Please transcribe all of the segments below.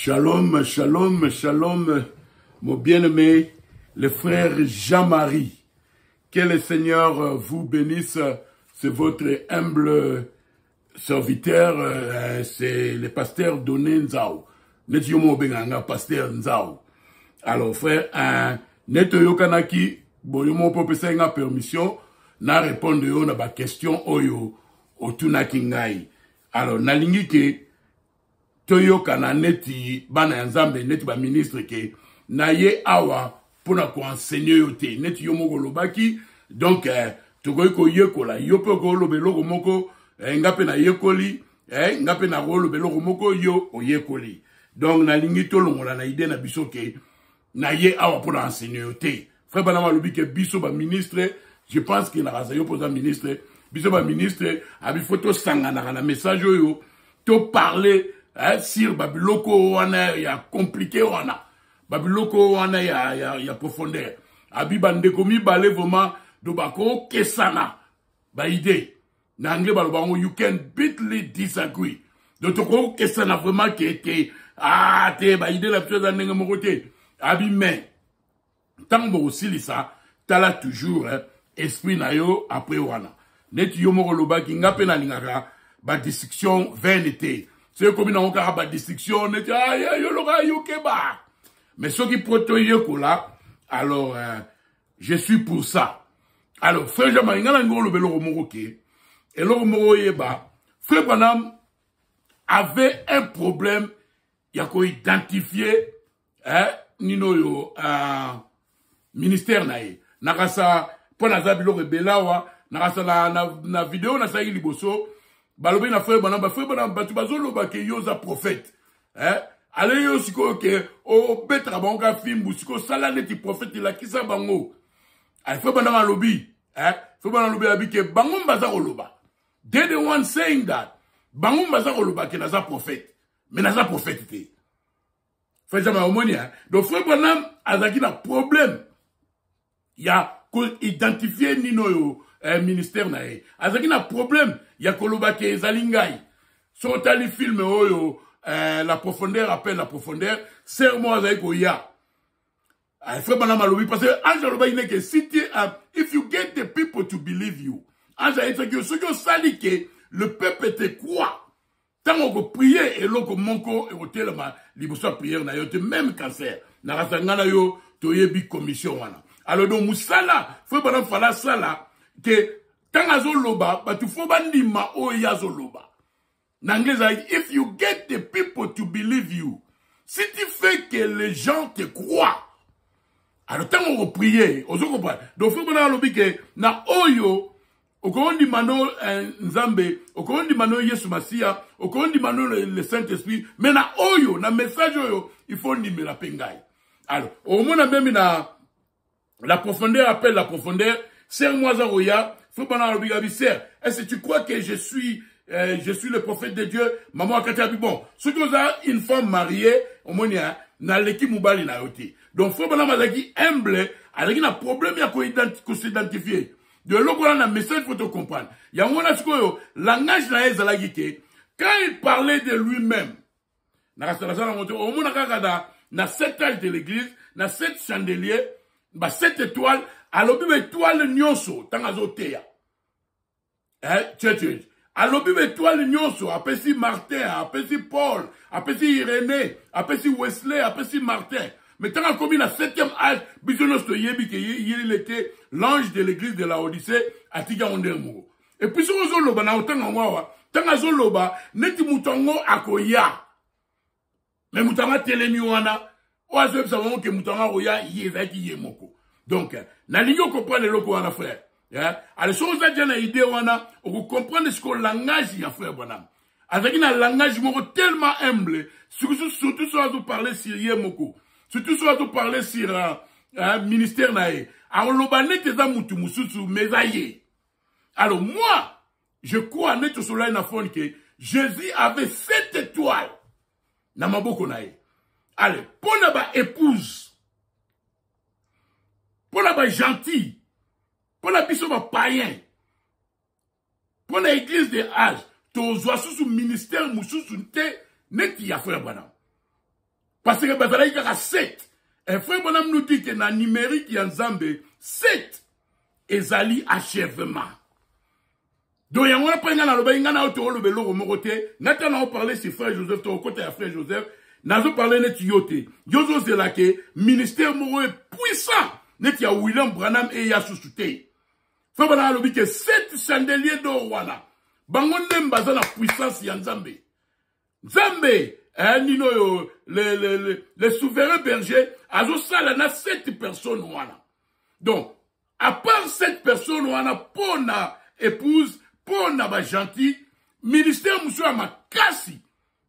Shalom, shalom, shalom, mon bien-aimé, le frère Jean-Marie. Que le Seigneur vous bénisse. C'est votre humble serviteur, c'est le pasteur Doné Nzao. Neto yomo benganga pasteur Nzao. Alors frère, neto yokanaki, bon yomo popesa nga permission, na répondre yo na ba question oyo otunaki ngai. Alors nalingi ke toyoka na neti bana ya nzambe neti ba ministre ke na ye awa pona ko enseigner yo te neti yo moko lobaki donc tokoyi ko yekola yo pe ko lobe loko moko ngape na yekoli ngape na ko lobe loko moko yo oyekoli donc na lingi to longola na idée na biso ke na ye awa pona enseigner yo te frère bana malobi ke biso ba ministre je pense que na raza yo posa ministre biso ba ministre abi photo sangana na message yo to parler sur babiloko wana ya compliqué wana babiloko wana ya profondeur abi bande komi balé vraiment do bako kesana ba idée na anglais baloba you can bitly disagree donc to kesana vraiment que te ba idée la chose ndenge moko te abi mais tango aussi ça tala toujours esprit na yo après wana net yo moko lobaki ngape na lingaka ba discussion vanité. C'est comme on a pas de distinction, mais ceux qui protègent là, alors je suis pour ça. Alors frère Jean-Marie, et frère Branham avait un problème, il a qu'à identifier nino ministère nae. Nakasa pour na zabilo rebelawa, nakasa na vidéo na sa liboso. Balobi na frère Branham batu bazolo ba ke yo za prophète allez yo siko ke o betra bango film siko sala neti prophète la kisa bango ay frère Branham alobi frère Branham alobi abi ke bango mbaza koloba they the one saying that bango mbaza koloba ke naza prophète mais naza prophète te frère Jean Marie donc frère Branham azaki na problème ya ko identifier nino yo ministère nae azaki na problème ya koloba ke zalingai so tali film oyo la profondeur appelle la profondeur serment azaki ko ya frère Branham alobi parce que anja loba ine ke city if you get the people to believe you anja etaki so que sali ke le peuple te croit tango ko prier et loko monko e hotelema liboso prière na yo te même cancer na rasangana yo to yebi commission wana alors donc musala frère Branham fala sala que tangazo loba but faut bandima o yazo loba n'anglais if you get the people to believe you si tu fais que les gens te croient alors tango ko prier ozo comprendre donc faut bana lobi que na oyo okondi mano nzambe okondi mano Yesu Masia okondi mano le Saint-Esprit mais na oyo na message oyo il faut ndimela pengai alors au moins même na la profondeur appelle la profondeur. Serre-moi Zaroya, faut pas en obliger. Est-ce que tu crois que je suis le prophète de Dieu? Maman a dit bon, ce que ça une femme mariée, au moins na l'équipe moubali na yote. Donc faut pas en humble, avec un problème il y a s'identifier. De l'autre côté, un message faut te comprendre. Il y a un autre langage na ezalagike. Quand il parlait de lui-même, na au moins na 7 âges de l'église, na 7 chandeliers, ba 7 étoiles. Alors, bibe étoile nyonso, tangazo teya. Church. Alors, bibe étoile nyonso, apesi Martin, apesi Paul, apesi Irénée, apesi Wesley, apesi Martin. Mais tant qu'on la 7e âge, bisonos to yebi ke il était l'ange de l'église de la Odyssée, à Tiga Ondermo. Et puis, sur le loba, na otanga wawa, tangazo loba, neti mutango akoya. Mais mutanga telemi wana, oazo savons que mutanga oya, yezaki yemoko. Donc, na ligne comprendre le loko wana frère. Alors, si vous avez une idée wana, vous comprenez ce que le langage y a frère Branham. Avec un langage tellement humble, surtout si vous parlez sur Yemoko, surtout si vous parlez sur ministère nae. Alors, l'obane te za mutu mususu mezaye. Alors, moi, je crois net au soleil na fond que Jésus avait 7 étoiles. Na maboko nae. Allez, pour la épouse. Pour la gentil, pour la biso païen, pour l'église de âge, to sous ministère moussou te net ya frère Branham. Parce que bazalaï kaka 7. Et frère bonhomme nous dit que dans numérique y a Nzambe 7 ezali achèvement. Donc y a on pas ngana loba ngana auto lobe loro mokote. Natana on parlait sur frère Joseph to côté à frère Joseph. Nazo parler net yote. Yozo zelake ministère moro est puissant. Net ya William Branham et ya Susute. Frère bonhomme lobi que 7 chandeliers d'or wana. Bangonde mbaza la puissance ya Nzambe. Nzambe nino yo les souverains bergers azo sala na 7 personnes wana. Donc à part 7 personnes wana pona épouse pona ba gentil ministère monsieur a makasi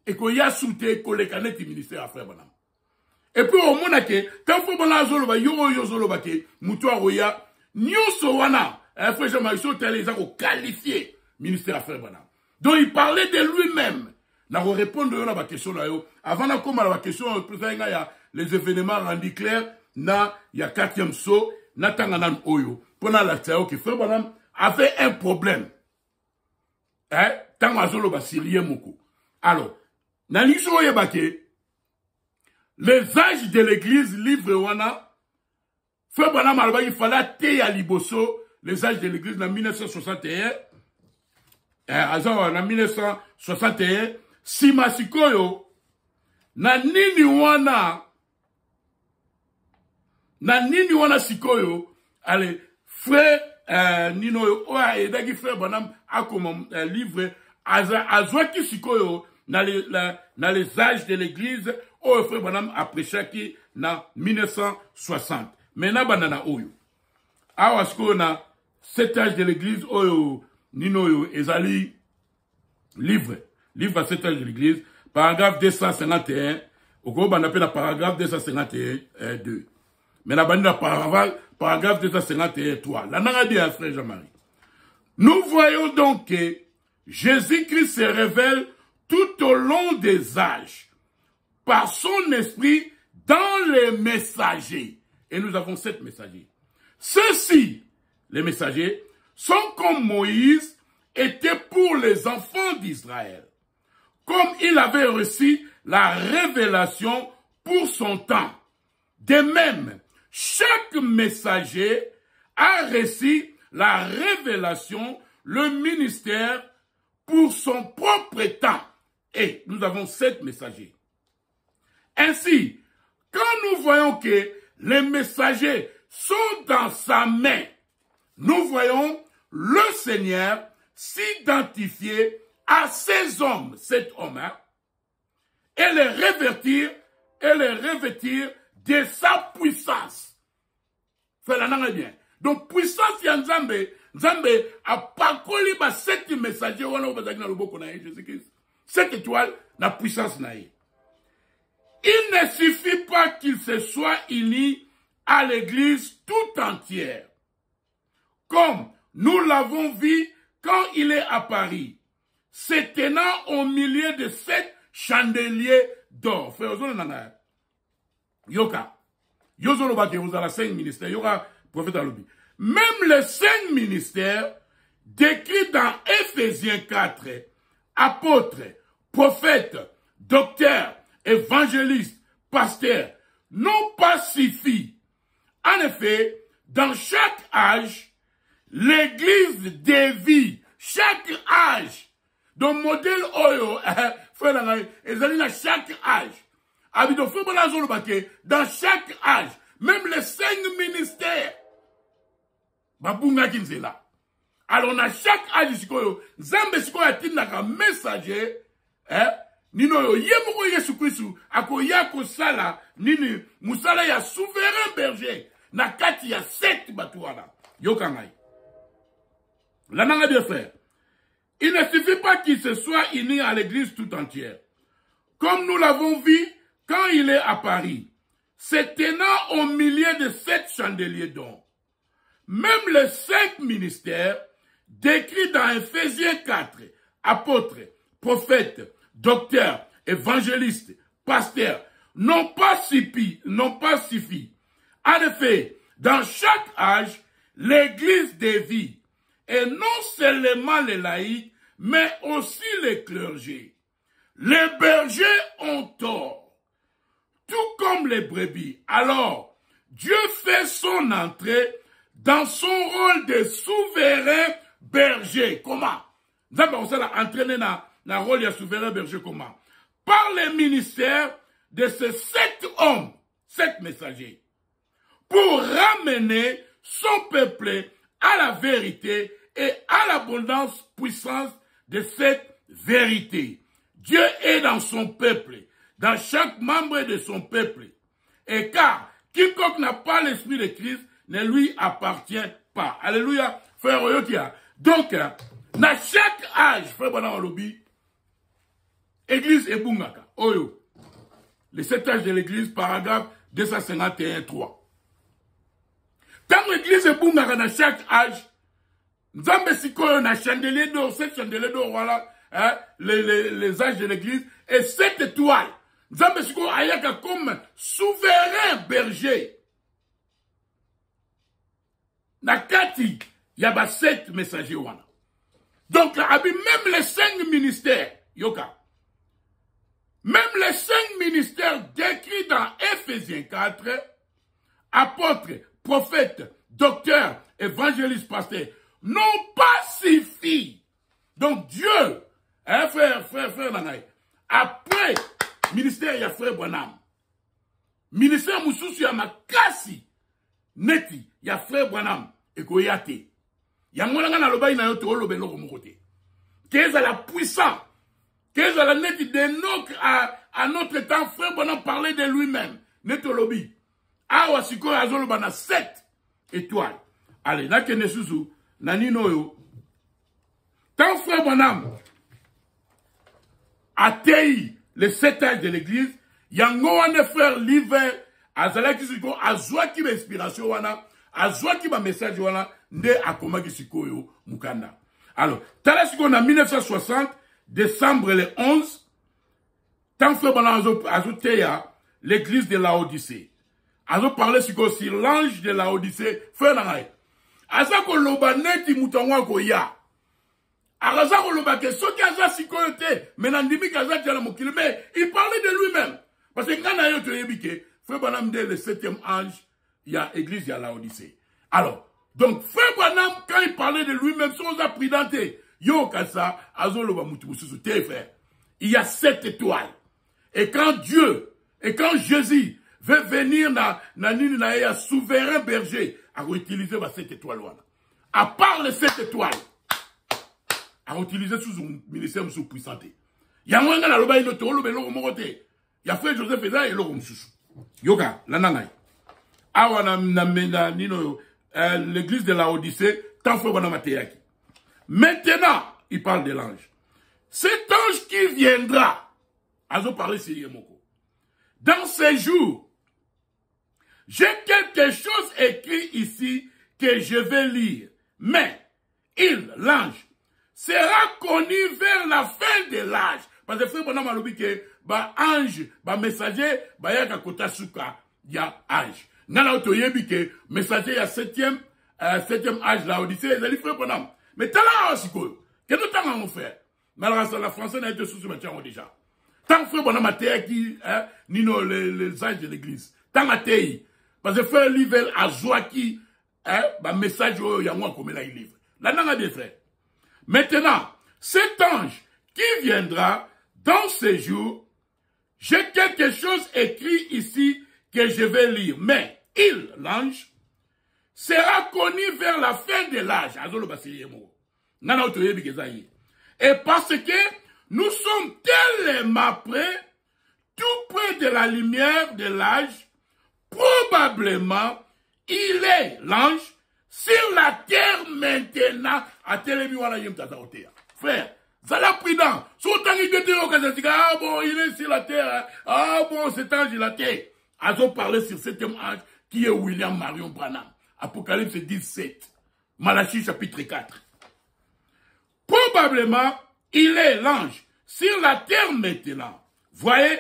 et ko ya soute ko le kaneti ministère frère bonam. Et puis au mona ke quand faut bana zolo ba yo zolo ba ke mutu a roya nyoso wana frère Jean-Marie télé za ko qualifier ministère frère bonam. Donc il parlait de lui-même. N'a répondre à la question là avant de commencer la question il y a les événements rendus clairs na il y a 4e saut na tanganan oyo pendant la tao que frère Branham avait un problème tangazolo ba syrien moko. Alors na liso yebake les âges de l'église livre wana frère Branham alba il fallait te à liboso les âges de l'église en 1961 en 1961 Sima sikoyo na nini wana sikoyo allez frère nino yo oa edagi frère Branham a comme livre azwaki sikoyo na les âges de l'église o frère Branham a prêché qui na 1960 maintenant banana oyo awa sikoyo na cet âge de l'église oyo nino yo ezali livre à 7 âges de l'église, paragraphe 251, au gros, on appelle la paragraphe 251, 2. Mais la bande paragraphe 251, 3. La n'a bien, frère Jean-Marie. Nous voyons donc que Jésus-Christ se révèle tout au long des âges, par son esprit, dans les messagers. Et nous avons 7 messagers. Ceux-ci, les messagers, sont comme Moïse était pour les enfants d'Israël. Comme il avait reçu la révélation pour son temps. De même, chaque messager a reçu la révélation, le ministère, pour son propre temps. Et nous avons 7 messagers. Ainsi, quand nous voyons que les messagers sont dans sa main, nous voyons le Seigneur s'identifier à ces hommes, cet homme, et les revêtir de sa puissance. Fais-la bien. Donc, puissance ya Nzambe a pakoli ba 7 messagers wana obazaki na loboko na Jésus-Christ. 7 étoiles, la puissance na ye. Il ne suffit pas qu'il se soit uni à l'église tout entière. Comme nous l'avons vu quand il est à Paris, se tenant au milieu de 7 chandeliers d'or. Frère, Yoka. Yozolo Bake, vous avez 5 ministères. Yoka, prophète Alobi. Même les 5 ministères décrits dans Ephésiens 4, apôtres, prophètes, docteurs, évangélistes, pasteurs, n'ont pas suffi. En effet, dans chaque âge, l'église dévie chaque âge. Donc, modèle Oyo, frère, dans chaque âge. Dans chaque âge, même les 5 ministères, Babunga Kinzela. Alors, dans chaque âge, Zambe Sikoyo a messager, Nino yo yemoko Yesu Kristu ako yako sala nini musala ya souverain berger na kati ya 7 batuana yokangai. La nanga bien frère. Il ne suffit pas qu'il se soit uni à l'église tout entière. Comme nous l'avons vu quand il est à Paris, se tenant au milieu de 7 chandeliers d'or. Même les 5 ministères décrits dans Ephésiens 4, apôtres, prophètes, docteurs, évangélistes, pasteurs, n'ont pas suffi. En effet, dans chaque âge, l'église dévie, et non seulement les laïcs, mais aussi les clergés. Les bergers ont tort. comme les brebis. Alors, Dieu fait son entrée dans son rôle de souverain berger. Comment? Nous avons entraîné dans le rôle de souverain berger. Comment? Par le ministère de ces 7 hommes, 7 messagers, pour ramener son peuple à la vérité et à l'abondance puissance de cette vérité. Dieu est dans son peuple, dans chaque membre de son peuple. Et car quiconque n'a pas l'esprit de Christ ne lui appartient pas. Alléluia, frère Oyokia. Donc, dans chaque âge, frère Bana Walobi, Église et Bungaka, Oyo, les 7 âges de l'Église, paragraphe 251.3. Quand l'Église est Bungaka dans chaque âge, Nzambe Sikoyo na chandelier d'or, 7 chandeliers d'or, voilà, hein, les âges de l'Église, et 7 étoiles. Nzambe Sikoyo ayaka comme souverain berger. Nakati, il y a 7 messagers wana. Donc, même les 5 ministères, Yoka, même les 5 ministères décrits dans Ephésiens 4, apôtres, prophètes, docteurs, évangélistes, pasteurs, n'ont pas suffi. Donc, Dieu, hein, frère Nanaï, après, ministère, il y a frère Bonham. Ministère Moussous, il y a Makasi, Neti, il y a frère Bonham, et Koyate. Il y a Moulanga Naloba, il y a Yoto, Lobelo, Mokote. Qu'est-ce la puissance? Qu'est-ce la Neti de à notre temps, frère Bonham parlait de lui-même. Neto Lobi. Awa Siko Azoloba na 7 étoiles. Allez, là, que Nesusu, Nanino yo. Tant frère Bonham a taillé les 7 âges de l'église, yango wane frère l'hiver, azalaki siko, azwaki l'inspiration wana, azwaki ma message wana, nde akomaki siko yo, mukanda. Alors, tala siko na 1960, décembre le 11, tant frère Bonham azo teya l'église de la Odyssée. Azo parlé siko sur l'ange de la Odyssée, frère Nanaï. Azako loba neti mutanwa ko ya. Azako loba ke soki aza sikoyo te, menandimi kaza tiala mokili, mais il parlait de lui-même. Parce que quand on a eu yebike, frère Bonham le 7e ange, il y a église, il y a la Odyssée. Alors, donc frère Bonham, quand il parlait de lui-même, son a pridanté, yo kasa, azo loba mutubususu te frère. Il y a 7 étoiles. Et quand Dieu, et quand Jésus veut venir na souverain berger, à utiliser 7 étoiles. À part les 7 étoiles, à utiliser sous un ministère sous puissanté. Il y a moins de la loba et notre lobe l'eau morote. Il y a frère Joseph Eza et l'eau moussous. Yoga, la nangai. Awa l'église de la Odyssée, tant frère Banamateyaki. Maintenant, il parle de l'ange. Cet ange qui viendra, azo parler Siriemoko. Dans ces jours, j'ai quelque chose écrit ici que je vais lire. Mais, l'ange, sera connu vers la fin de l'âge. Parce que frère Bonham a dit que, ange, messager, yaka kota suka, ya ange. Nana auto yebi que, messager ya 7e âge la Odyssée, les frère Bonham. Mais t'as là aussi quoi? Qu'est-ce que t'as à faire? Malheureusement, la française n'a été sous ce déjà. Tant que frère Bonham a été qui, nino, les âges de l'église. Tant à tei. Parce que frère livre à Joaki, message il y a moi comme là il livre. Là, n'a bien frère. Maintenant, cet ange qui viendra dans ces jours, j'ai quelque chose écrit ici que je vais lire. Mais l'ange, sera connu vers la fin de l'âge. Et parce que nous sommes tellement près, tout près de la lumière de l'âge, probablement, il est l'ange sur la terre maintenant. Frère, Zala prudent. Ah bon, il est sur la terre. Ah bon, cet ange, il a terre. Ils ont parlé sur cet ange qui est William Marion Branham. Apocalypse 17. Malachie chapitre 4. Probablement, il est l'ange sur la terre maintenant. Voyez,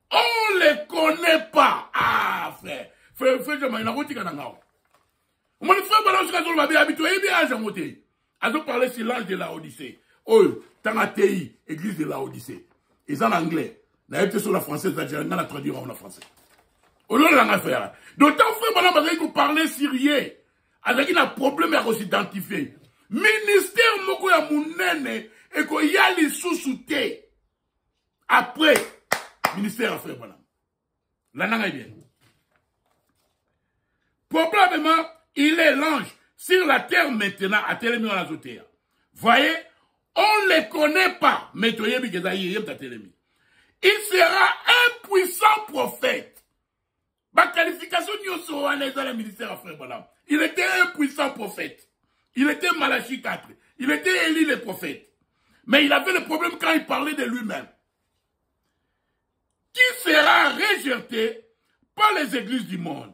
on ne les connaît pas. Ah, frère. Frère, il a roté quand on a. On m'a dit, frère, on va habitué, il bien monté. Ils ont parlé sur l'ange de la Odyssée. Oh, tant à TI, église de la Odyssée. Ils en anglais. N'a été sur la française, on a traduit en français. D'autant frère Branham avec vous parler syrien. Avec un problème à s'identifier. Ministère moko ya munene et ko yali sous-souté. Après, ministère à frère Branham. La nana est bien. Probablement, il est l'ange sur la terre maintenant à Télémi en azotea. Voyez, on ne les connaît pas. Mais il sera un puissant prophète. Ma qualification dans le ministère à frère Branham. Il était un puissant prophète. Il était Malachie 4. Il était Élie le prophète. Mais il avait le problème quand il parlait de lui-même. Qui sera rejeté par les églises du monde?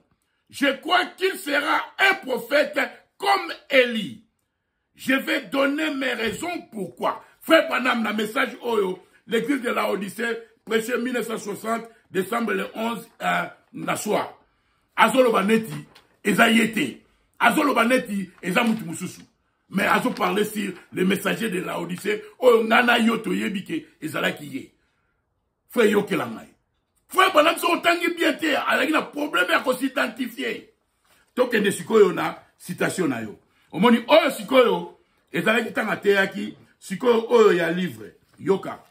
Je crois qu'il sera un prophète comme Élie. Je vais donner mes raisons pourquoi. Frère Branham, le message Oyo, l'église de la Odyssée, prêché 1960, décembre le 11, Nassoa. Azolo Baneti, Ezayete. Azolo Baneti, Ezamutu Mususu. Mais Azo parlait sur les messagers de la Odyssée, Oyo Nana Yoto Yebike, Ezalakiye. Frère Yokelamai. Frère Branham, son tangi bien terre, avec un problème à s'identifier. Donc, il y a une citation. Au moment où Oyo Sikoyo, Ezalaki Tanga Teaki, Sikoyo Oyo ya livre, Yoka.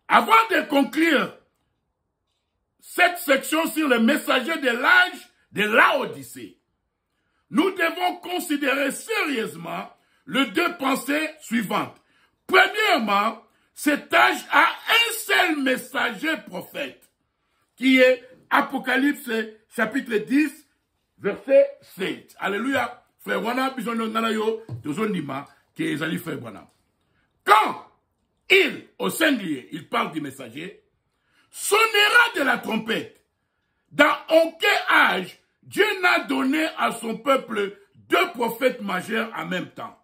Avant de conclure cette section sur les messagers de l'âge de l'Odyssée, nous devons considérer sérieusement les deux pensées suivantes. Premièrement, cet âge a un seul messager prophète, qui est Apocalypse chapitre 10, verset 7. Alléluia. Frère Branham, quand il, au singulier, il parle du messager, sonnera de la trompette. Dans aucun âge, Dieu n'a donné à son peuple deux prophètes majeurs en même temps.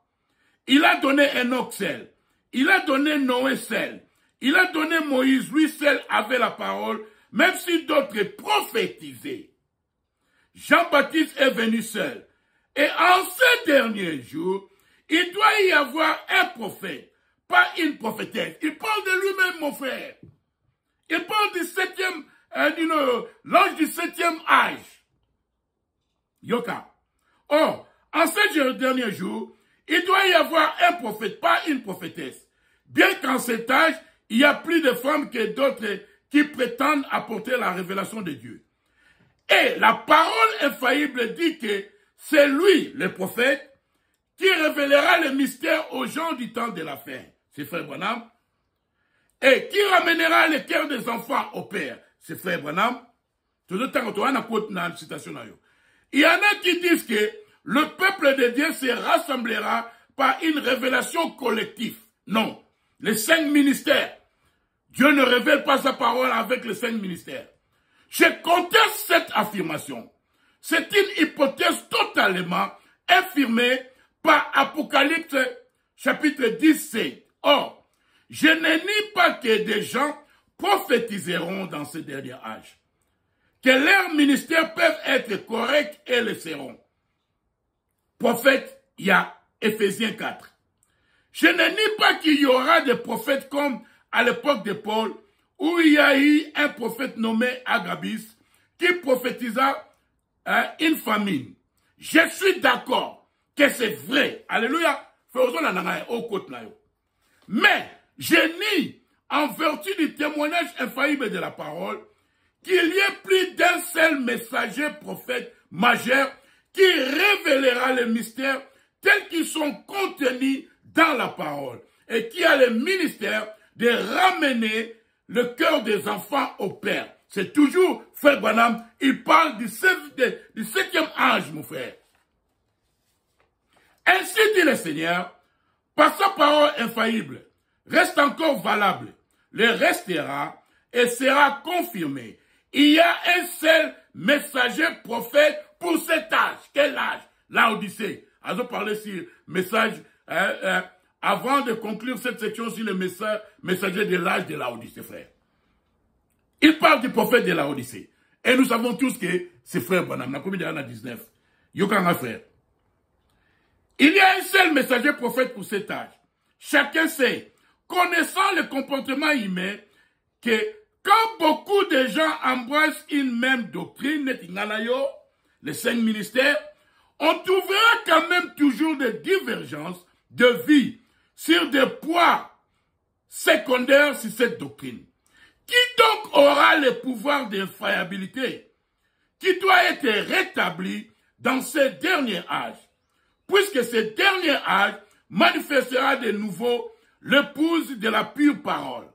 Il a donné Enoch seul. Il a donné Noé seul. Il a donné Moïse, lui seul avait la parole, même si d'autres prophétisaient. Jean-Baptiste est venu seul. Et en ces derniers jours, il doit y avoir un prophète, pas une prophétesse. Il parle de lui-même, mon frère. Il parle du septième, l'âge du septième âge. Yoka. Or, en ces derniers jours, il doit y avoir un prophète, pas une prophétesse. Bien qu'en cet âge, il y a plus de femmes que d'autres qui prétendent apporter la révélation de Dieu. Et la parole infaillible dit que c'est lui, le prophète, qui révélera le mystère aux gens du temps de la fin. C'est frère Branham. Et qui ramènera le cœur des enfants au Père. C'est frère Branham. Il y en a qui disent que le peuple de Dieu se rassemblera par une révélation collective. Non. Les 5 ministères. Dieu ne révèle pas sa parole avec les 5 ministères. Je conteste cette affirmation. C'est une hypothèse totalement affirmée par Apocalypse chapitre 17. Or, je ne nie pas que des gens prophétiseront dans ce dernier âge. Que leurs ministères peuvent être corrects et le seront. Prophète, il y a Éphésiens 4. Je ne nie pas qu'il y aura des prophètes comme à l'époque de Paul, où il y a eu un prophète nommé Agabus, qui prophétisa une famine. Je suis d'accord que c'est vrai. Alléluia. Mais je nie, en vertu du témoignage infaillible de la parole, qu'il y ait plus d'un seul messager prophète majeur qui révélera les mystères tels qu'ils sont contenus dans la parole et qui a le ministère de ramener le cœur des enfants au Père. C'est toujours, frère Branham, il parle du 7e âge, mon frère. Ainsi dit le Seigneur, par sa parole infaillible, reste encore valable, le restera et sera confirmé. Il y a un seul messager prophète pour cet âge. Quel âge? L'Odyssée. Je parler sur message, avant de conclure cette section sur le messager de l'âge de l'Odyssée, frère. Il parle du prophète de l'Odyssée. Et nous savons tous que c'est frère Branham. La combien de 19. Yokanga frère. Il y a un seul messager prophète pour cet âge. Chacun sait, connaissant le comportement humain, que quand beaucoup des gens embrassent une même doctrine, les 5 ministères, on trouvera quand même toujours des divergences de vie sur des points secondaires sur cette doctrine. Qui donc aura le pouvoir d'infaillibilité qui doit être rétabli dans ce dernier âge, puisque ce dernier âge manifestera de nouveau l'épouse de la pure parole.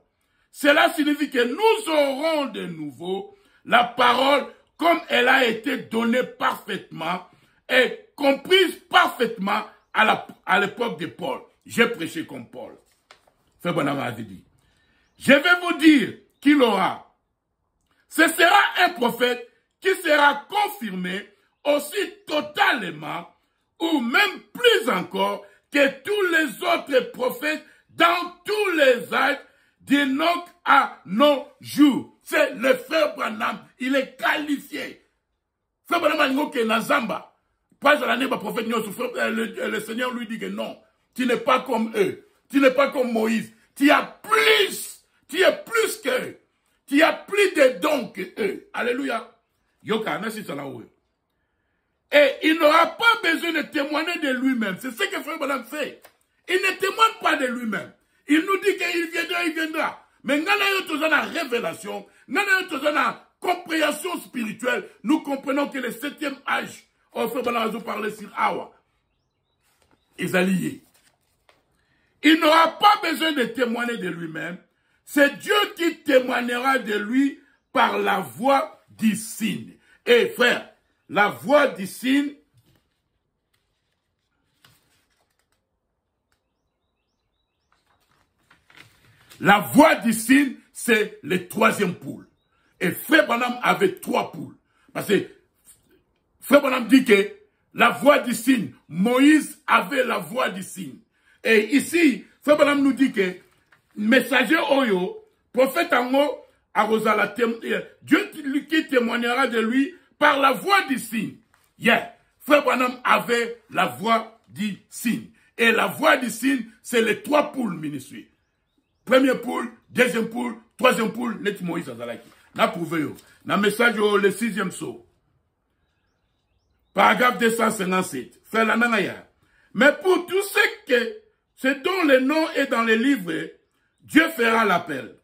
Cela signifie que nous aurons de nouveau la parole comme elle a été donnée parfaitement et comprise parfaitement à l'époque de Paul. J'ai prêché comme Paul. Frère Branham avait dit. Je vais vous dire qu'il aura. Ce sera un prophète qui sera confirmé aussi totalement ou même plus encore que tous les autres prophètes dans tous les âges d'Enoch à nos jours. C'est le frère Branham, il est qualifié. Frère Branham a dit Nazamba. Le Seigneur lui dit que non, tu n'es pas comme eux, tu n'es pas comme Moïse, tu as plus, tu es plus qu'eux, tu as plus de dons que eux. Alléluia. Yoka, merci Salaoui. Et il n'aura pas besoin de témoigner de lui-même. C'est ce que Frère Branham fait. Il ne témoigne pas de lui-même. Il nous dit qu'il viendra, il viendra. Mais nous avons la révélation, nous avons la compréhension spirituelle. Nous comprenons que le 7e âge, on fait parler sur Awa. Ils sont liés. Il n'aura pas besoin de témoigner de lui-même. C'est Dieu qui témoignera de lui par la voix du signe. Et frère, la voix du signe, la voix du signe, c'est le 3e poule. Et Frère Branham avait 3 poules. Parce que Frère Branham dit que la voix du signe, Moïse avait la voix du signe. Et ici, Frère Branham nous dit que messager Oyo, prophète Ango, Dieu qui témoignera de lui par la voix du signe. Yeah. Frère Branham avait la voix du signe. Et la voix du signe, c'est les 3 poules ministries. Première poule, 2e poule, 3e poule, net Moïse Azalaki. N'a prouvé yo. N'a message le 6e saut. Paragraphe 257. Frère Lanangaya. Mais pour tout ce dont le nom est dans les livres, Dieu fera l'appel.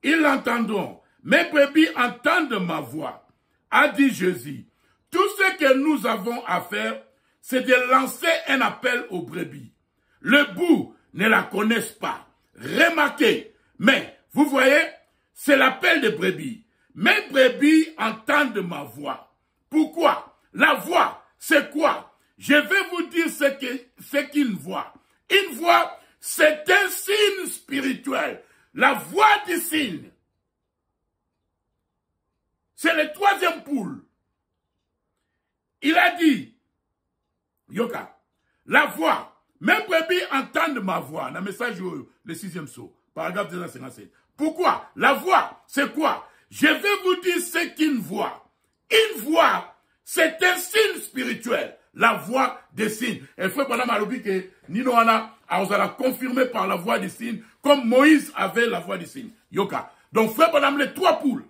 Ils l'entendront. Mes brebis entendent ma voix. A dit Jésus. Tout ce que nous avons à faire, c'est de lancer un appel aux brebis. Le bout ne la connaissent pas. Remarquez. Mais, vous voyez, c'est l'appel des brebis. Mes brebis entendent ma voix. Pourquoi? La voix, c'est quoi? Je vais vous dire ce qu'une voix. Une voix, c'est un signe spirituel. La voix du signe. C'est le 3e poule. Il a dit, Yoka, la voix, mes brebis entendent ma voix. Dans le message, le 6e saut, paragraphe 257. Pourquoi? La voix, c'est quoi? Je vais vous dire ce qu'une voix. Une voix, c'est un signe spirituel. La voix des signes. Et frère Branham a dit que Ninoana a confirmé par la voix des signes, comme Moïse avait la voix des signes. Yoka. Donc frère Branham, les 3 poules.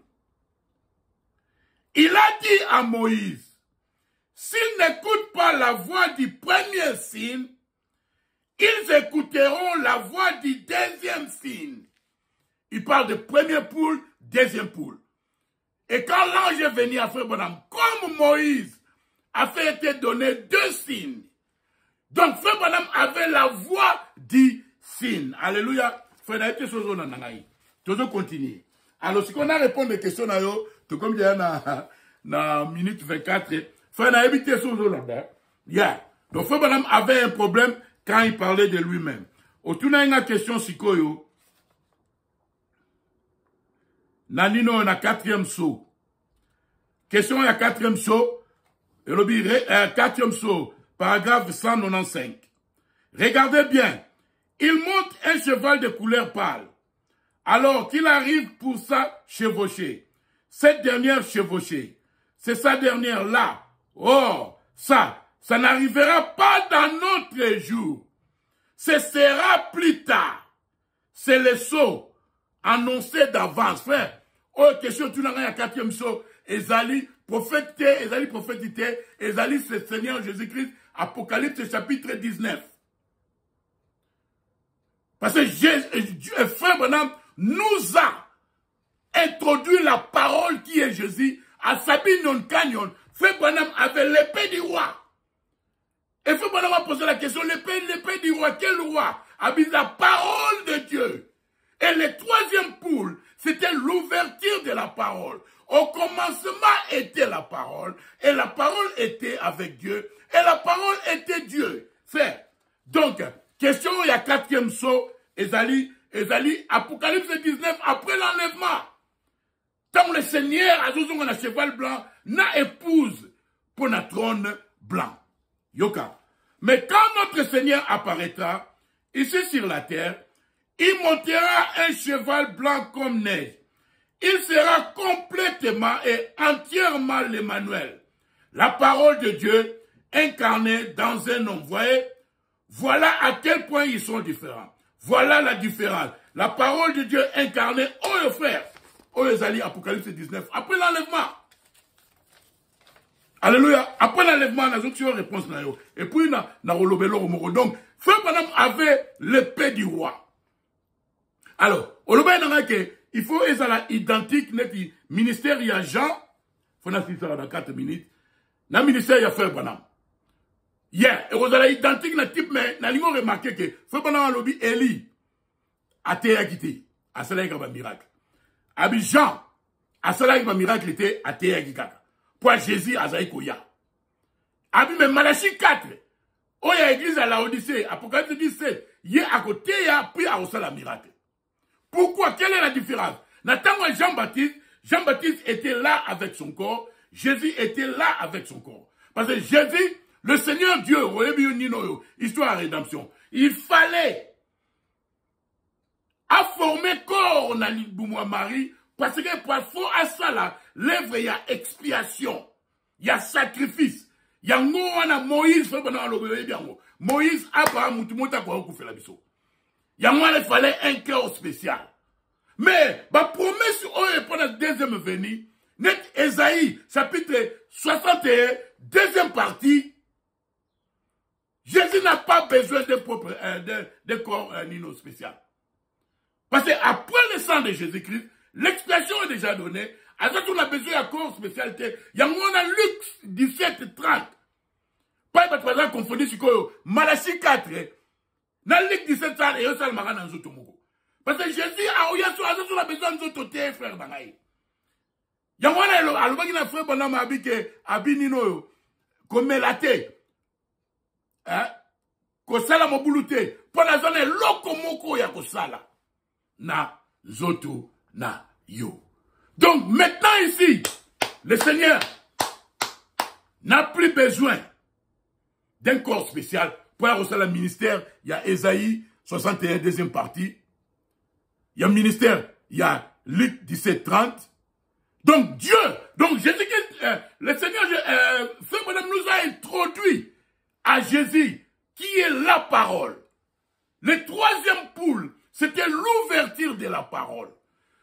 Il a dit à Moïse, s'ils n'écoutent pas la voix du premier signe, ils écouteront la voix du 2e signe. Il parle de première poule, 2e poule. Et quand l'ange est venu à Frère Branham, comme Moïse a fait été donné 2 signes. Donc Frère Branham avait la voix du signe. Alléluia. Frère Naïté Sozo Nananaï. Toujours continuer. Alors si on a répondu aux questions, tout comme il y a na minute 24, Frère Naïté Sozo Nananaï. Yeah. Donc Frère Branham avait un problème quand il parlait de lui-même. Autour d'une question sikoyo. Nanino na 4e saut. Question à 4e saut. 4e saut. Paragraphe 195. Regardez bien. Il monte un cheval de couleur pâle. Alors qu'il arrive pour sa chevauchée. Cette dernière chevauchée. C'est sa dernière là. Oh, ça n'arrivera pas dans notre jour. Ce sera plus tard. C'est le saut annoncé d'avance, frère. Oh, question, tu n'as rien à 4e saut. Ezali, prophète, Ezali, prophétité, Ezali, c'est Seigneur Jésus-Christ, Apocalypse chapitre 19. Parce que Frère Branham nous a introduit la parole qui est Jésus à Sabine non Canyon. Frère Branham avait l'épée du roi. Et Frère Branham a posé la question, l'épée du roi, quel roi? A mis la parole de Dieu. Et le 3e poule, c'était l'ouverture de la parole. Au commencement était la parole, et la parole était avec Dieu, et la parole était Dieu. Frère, donc, question, il y a 4e saut, Ezali, Apocalypse 19, après l'enlèvement. Tant le Seigneur a besoin d'un cheval blanc, n'a épouse pour un trône blanc. Yoka. Mais quand notre Seigneur apparaîtra, ici sur la terre, il montera un cheval blanc comme neige. Il sera complètement et entièrement l'Emmanuel. La parole de Dieu incarnée dans un homme. Voyez, voilà à quel point ils sont différents. Voilà la différence. La parole de Dieu incarnée, oh les frères, oh les alliés, Apocalypse 19, après l'enlèvement. Alléluia. Après l'enlèvement, on a une réponse. Et puis, on a relobé le donc, Frère Branham avait l'épée du roi. Alors, il faut être identique, le ministère, il y a Jean, il faut assister dans 4 minutes. Dans le ministère, il y a Frère Branham. Yeah, et vous allez identique, le type, mais, vous avez remarqué que Frère Branham a lobby Élie, a été quitté, à cela, il y a un miracle. Abi Jean, à cela, il y a un miracle, était à été quitté. Pour Jésus, à Zaïkoya. Abi, mais Malachie 4, où il y a l'église à la Odyssée, Apocalypse 17, il y a à côté, il y a pris à Ossala miracle. Pourquoi? Quelle est la différence? Nathan Jean-Baptiste était là avec son corps, Jésus était là avec son corps. Parce que Jésus, le Seigneur Dieu, histoire de rédemption, il fallait former corps dans Marie, parce que parfois à ça là, l'œuvre, il y a expiation, il y a sacrifice. Il y a Moïse, Moïse, Abraham, il fallait un cœur spécial. Mais, la promesse, pour la deuxième venue, net Esaïe, chapitre 61, deuxième partie, Jésus n'a pas besoin de corps nino spécial. Parce qu'après le sang de Jésus-Christ, l'expiation est déjà donnée. Avec on a besoin d'un corps spécial. Il y a Luc 17, 30. Pas par exemple confondu sur Malachie 4. Dans Luc 17, 30, et ça le marin dans Zotomoko. Parce que Jésus a besoin de notre frère Banaï. Il y a un frère Bonhomme Abinino, comme la thé. Kosala mobulute. Pour la zone lokomoko ya kosala. Na zoto na yo. Donc maintenant ici, le Seigneur n'a plus besoin d'un corps spécial. Pour la le ministère, il y a Esaïe 61, deuxième partie. Il y a ministère, il y a Luc 17, 30. Donc Dieu, donc Jésus-Christ, le Seigneur, Frère Branham nous a introduit à Jésus, qui est la parole. Le troisième poule, c'était l'ouverture de la parole.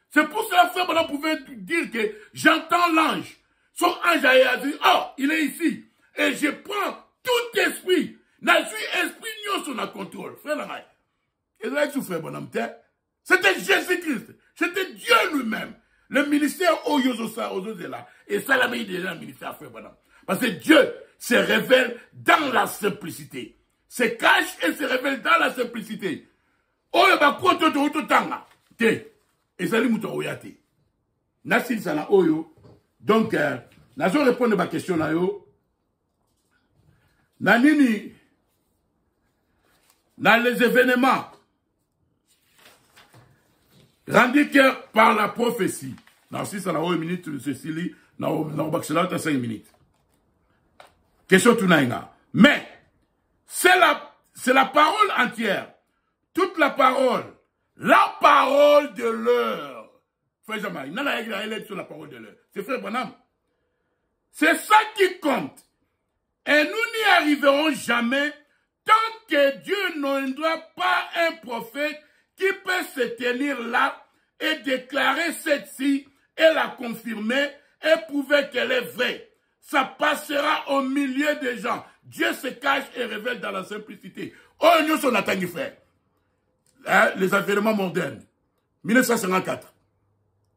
C'est pour cela que Frère Branham pouvait dire que j'entends l'ange. Son ange a dit, oh, il est ici. Et je prends tout esprit. N'a suis esprit n'y sur le contrôle. Frère Langaï. Et là, Frère Branham, c'était Jésus-Christ. C'était Dieu lui-même. Le ministère Oyozosa, Ozozela. Et ça l'a mis déjà le ministère Frère Branham. Parce que Dieu se révèle dans la simplicité. Se cache et se révèle dans la simplicité. Oyo bakwo toto tanga. Te. Et ça lui mouton oyate. Nasil sana oyo. Donc, nazo répondre à ma question là yo. Nanini. Dans les événements rendus que par la prophétie. Dans 6 minutes de Cécilie, dans 5 minutes. Question tunaïna. Mais, c'est la parole entière. Toute la parole de l'heure. Frère Jean-Marie, il n'a pas sur la parole de l'heure. C'est Frère Branham. C'est ça qui compte. Et nous n'y arriverons jamais tant que Dieu n'envoie pas un prophète qui peut se tenir là et déclarer ceci et la confirmer et prouver qu'elle est vraie. Ça passera au milieu des gens. Dieu se cache et révèle dans la simplicité. Oh, nous sommes attendus, frère. Les avènements modernes. 1954.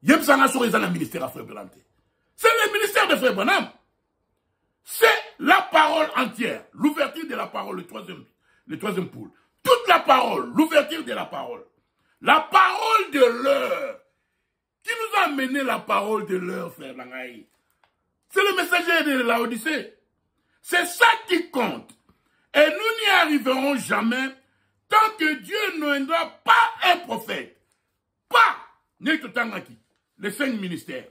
Yem Sanga sur le ministère à Frère Branham. C'est le ministère de Frère Branham. C'est la parole entière. L'ouverture de la parole, le troisième pôle. Toute la parole, l'ouverture de la parole. La parole de l'heure. Qui nous a amené la parole de l'heure, frère Langaï? C'est le messager de la Odyssée. C'est ça qui compte. Et nous n'y arriverons jamais tant que Dieu n'aidera pas un prophète. Pas les 5 ministères.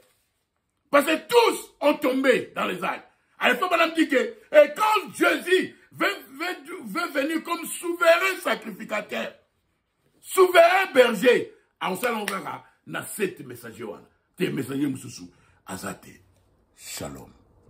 Parce que tous ont tombé dans les actes. Alors, il faut madame dire que et quand Jésus veut venir comme souverain sacrificateur, souverain berger, on verra, na 7 messagers, tes messagers moussou, azate, shalom.